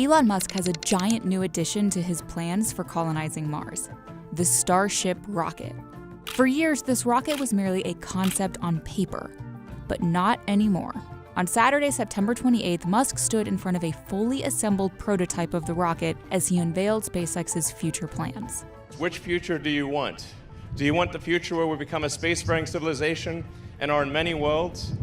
Elon Musk has a giant new addition to his plans for colonizing Mars: the Starship rocket. For years, this rocket was merely a concept on paper, but not anymore. On Saturday, September 28th, Musk stood in front of a fully assembled prototype of the rocket as he unveiled SpaceX's future plans. Which future do you want? Do you want the future where we become a spacefaring civilization and are in many worlds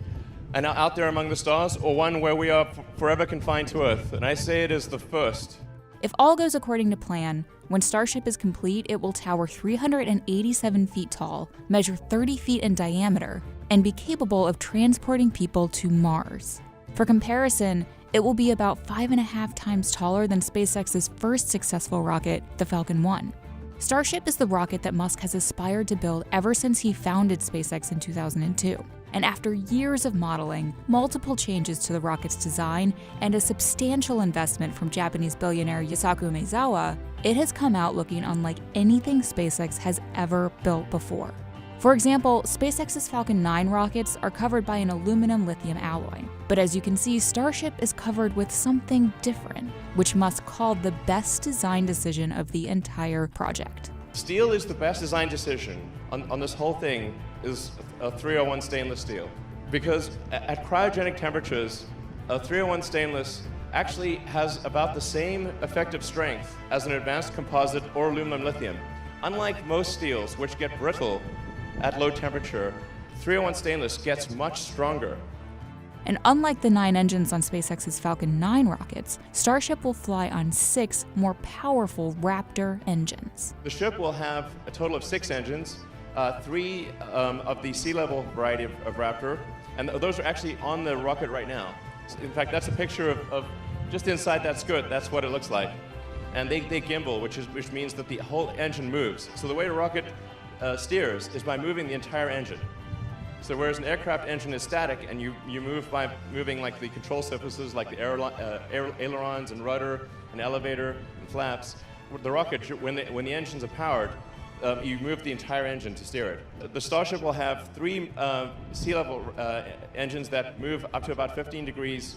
and are out there among the stars, or one where we are forever confined to Earth? And I say it is the first. If all goes according to plan, when Starship is complete, it will tower 387 feet tall, measure 30 feet in diameter, and be capable of transporting people to Mars. For comparison, it will be about 5.5 times taller than SpaceX's first successful rocket, the Falcon 1. Starship is the rocket that Musk has aspired to build ever since he founded SpaceX in 2002. And after years of modeling, multiple changes to the rocket's design, and a substantial investment from Japanese billionaire Yusaku Maezawa, it has come out looking unlike anything SpaceX has ever built before. For example, SpaceX's Falcon 9 rockets are covered by an aluminum-lithium alloy. But as you can see, Starship is covered with something different, which Musk called the best design decision of the entire project. Steel is the best design decision on this whole thing, is a 301 stainless steel. Because at cryogenic temperatures, a 301 stainless actually has about the same effective strength as an advanced composite or aluminum lithium. Unlike most steels, which get brittle at low temperature, 301 stainless gets much stronger. And unlike the 9 engines on SpaceX's Falcon 9 rockets, Starship will fly on 6 more powerful Raptor engines. The ship will have a total of 6 engines, 3 of the sea-level variety of Raptor, and those are actually on the rocket right now. In fact, that's a picture of just inside that skirt. That's what it looks like. And they gimbal, which means that the whole engine moves. So the way a rocket steers is by moving the entire engine. So whereas an aircraft engine is static and you move by moving like the control surfaces like the ailerons and rudder and elevator and flaps, the rocket, when the engines are powered, you move the entire engine to steer it. The Starship will have 3 sea-level engines that move up to about 15 degrees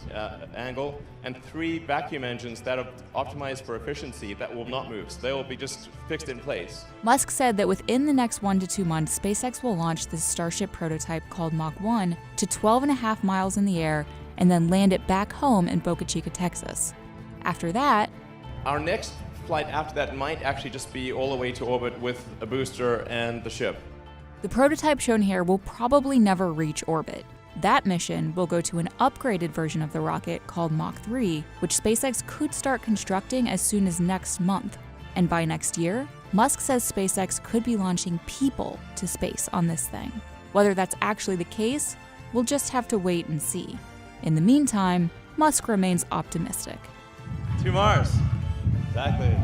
angle, and 3 vacuum engines that are optimized for efficiency that will not move. So they will be just fixed in place. Musk said that within the next 1 to 2 months, SpaceX will launch this Starship prototype called Mach 1 to 12.5 miles in the air and then land it back home in Boca Chica, Texas. After that, our next flight after that might actually just be all the way to orbit with a booster and the ship. The prototype shown here will probably never reach orbit. That mission will go to an upgraded version of the rocket called Mach 3, which SpaceX could start constructing as soon as next month. And by next year, Musk says SpaceX could be launching people to space on this thing. Whether that's actually the case, we'll just have to wait and see. In the meantime, Musk remains optimistic. To Mars. Exactly.